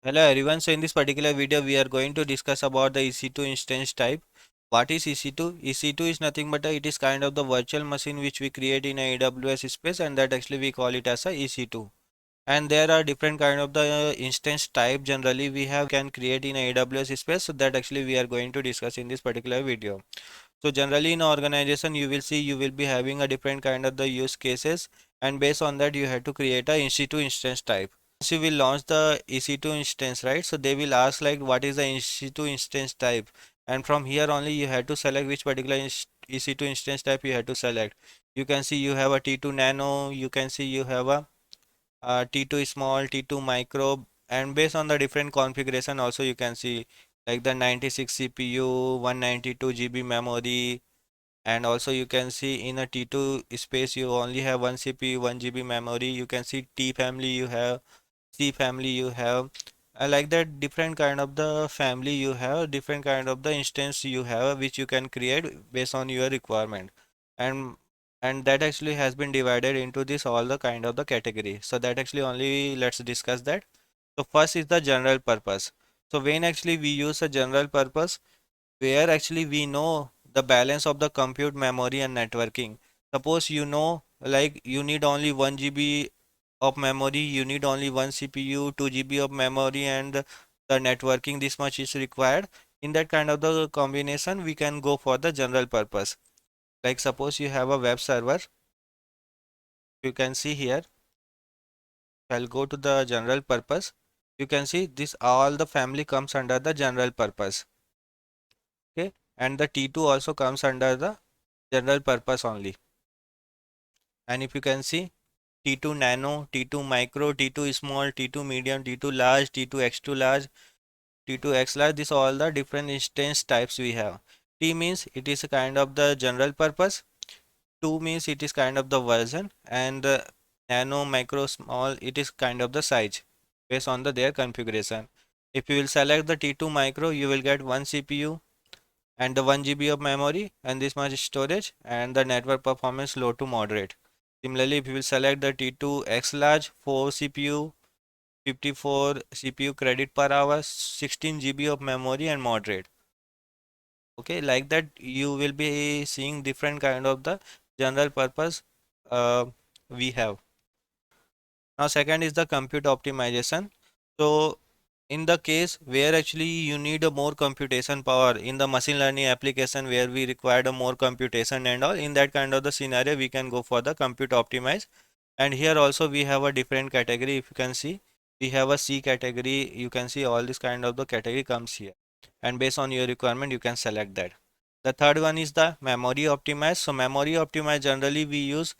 Hello everyone. So in this particular video, we are going to discuss about the EC2 instance type. What is EC2? EC2 is nothing but it is kind of the virtual machine which we create in a AWS space, and that actually we call it as a EC2. And there are different kind of the instance type generally we have can create in a AWS space. So that actually we are going to discuss in this particular video. So generally in organization, you will see you will be having a different kind of the use cases, and based on that you have to create a EC2 instance type. Once you will launch the EC2 instance, right? So they will ask like what is the EC2 instance type, and from here only you have to select which particular EC2 instance type you have to select. You can see you have a T2 nano, you can see you have a T2 small, T2 micro, and based on the different configuration also you can see like the 96 CPU, 192 GB memory, and also you can see in a T2 space you only have one CPU, 1 GB memory. You can see T family you have, C family you have, like that different kind of the family you have, different kind of the instance you have which you can create based on your requirement. and and that actually has been divided into this all the kind of the category. So that actually only let's discuss that. So first is the general purpose. So when actually we use a general purpose, where actually we know the balance of the compute memory and networking. Suppose you know like you need only 1 GB of memory, you need only one CPU, 2 GB of memory, and the networking this much is required. In that kind of the combination, we can go for the general purpose. Like suppose you have a web server, you can see here, I'll go to the general purpose. You can see this all the family comes under the general purpose. Okay, and the T2 also comes under the general purpose only. And if you can see T2 nano, T2 micro, T2 small, T2 medium, T2 large, T2 X2 large, T2 X large, this all the different instance types we have. T means it is a kind of the general purpose, 2 means it is kind of the version, and nano, micro, small, it is kind of the size based on their configuration. If you will select the T2 micro, you will get one CPU and the 1 GB of memory and this much storage, and the network performance low to moderate. Similarly, if you will select the T2 X large, 4 CPU, 54 CPU credit per hour, 16 GB of memory and moderate. Okay, like that you will be seeing different kind of the general purpose uh, we have. Now second is the compute optimization. So in the case where actually you need a more computation power in the machine learning application where we require a more computation and all, in that kind of the scenario we can go for the compute optimize. And here also we have a different category. If you can see, we have a C category. You can see all this kind of the category comes here, and based on your requirement you can select that. The third one is the memory optimize. So memory optimize generally we use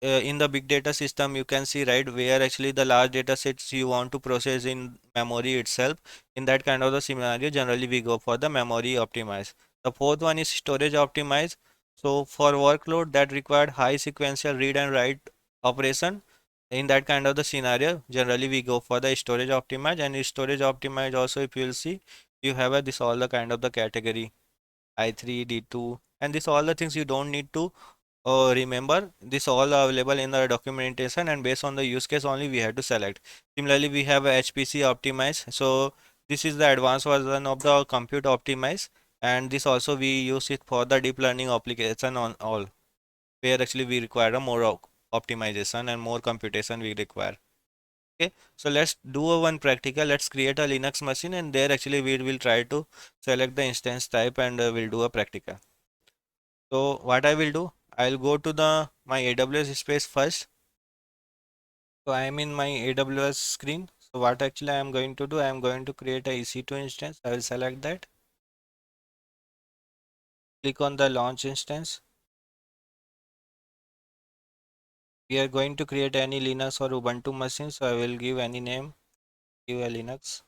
in the big data system. You can see right where actually the large data sets you want to process in memory itself. In that kind of the scenario generally we go for the memory optimize. The fourth one is storage optimize. So for workload that required high sequential read and write operation, in that kind of the scenario generally we go for the storage optimize. And in storage optimize also, if you will see, you have a, this all the kind of the category I3 D2, and this all the things you don't need to remember. This all are available in the documentation, and based on the use case only we have to select. Similarly, we have a HPC optimize. So this is the advanced version of the compute optimize, and this also we use it for the deep learning application on all, where actually we require a more optimization and more computation we require. Okay, so let's do a one practical. Let's create a Linux machine, and there actually we will try to select the instance type, and we'll do a practical. So what I will do, I'll go to the my AWS space first. So I am in my AWS screen. So what actually I am going to do, I am going to create a EC2 instance. I will select that. Click on the launch instance. We are going to create any Linux or Ubuntu machine. So I will give any name, give a Linux.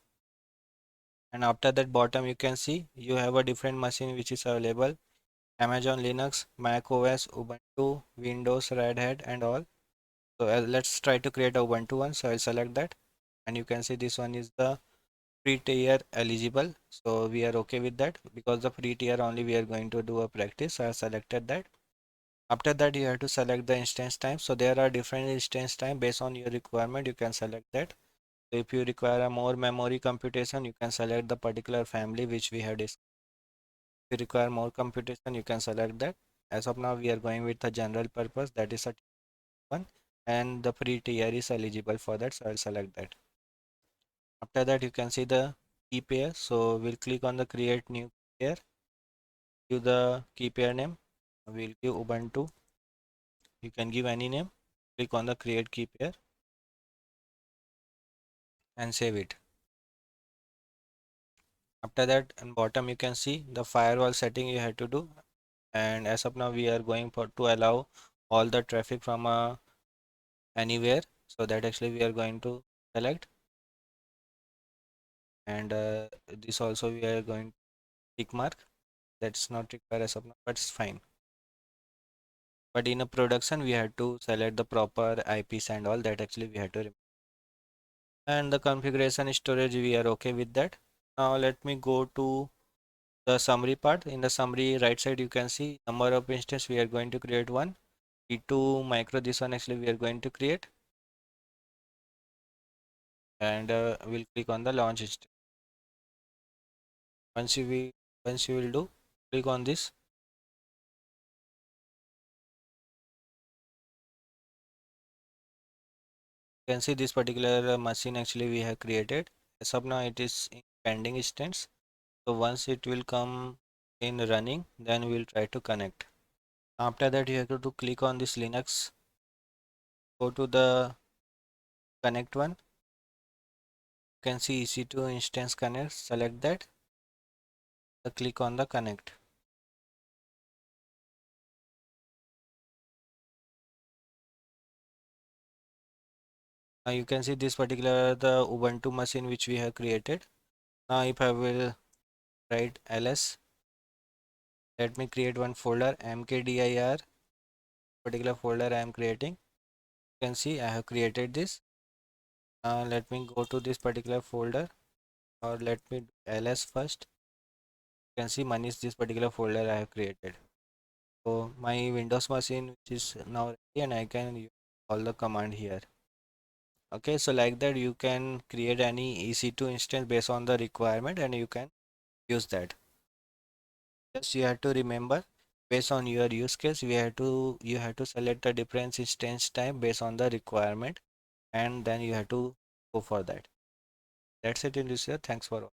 And after that bottom you can see you have a different machine which is available. Amazon Linux, Mac OS, Ubuntu, Windows, Red Hat and all. So let's try to create a Ubuntu one. So I'll select that. And you can see this one is the free tier eligible, so we are okay with that because the free tier only we are going to do a practice. So I selected that. After that you have to select the instance type. So there are different instance type based on your requirement, you can select that. So if you require a more memory computation, you can select the particular family which we have discussed. If you require more computation, you can select that. As of now, we are going with the general purpose, that is a one, and the free tier is eligible for that, so I'll select that. After that, you can see the key pair. So we'll click on the create new pair, give the key pair name. We'll give Ubuntu. You can give any name. Click on the create key pair and save it. After that, on bottom you can see the firewall setting you have to do. And as of now, we are going for to allow all the traffic from anywhere. So that actually we are going to select, and this also we are going to tick mark. That's not required as of now, but it's fine. But in a production, we had to select the proper IPs and all that actually we had to remove. And the configuration storage, we are okay with that. Now let me go to the summary part. In the summary right side, you can see number of instances we are going to create one. E2 micro, this one actually we are going to create. And we'll click on the launch instance. Once you will do, click on this. You can see this particular machine actually we have created. As of now, it is in pending instance. So once it will come in running, then we'll try to connect. After that, you have to click on this Linux, go to the connect one. You can see EC2 Instance Connect, select that, click on the connect. Now you can see this particular the Ubuntu machine which we have created. Now if I will write ls, let me create one folder mkdir, particular folder I am creating. You can see I have created this. Let me go to this particular folder, or let me do ls first. You can see mine is this particular folder I have created. So my Windows machine which is now ready, and I can use all the command here. Okay, so like that you can create any EC2 instance based on the requirement, and you can use that. Just you have to remember, based on your use case, you have to select the different instance type based on the requirement, and then you have to go for that. That's it in this year. Thanks for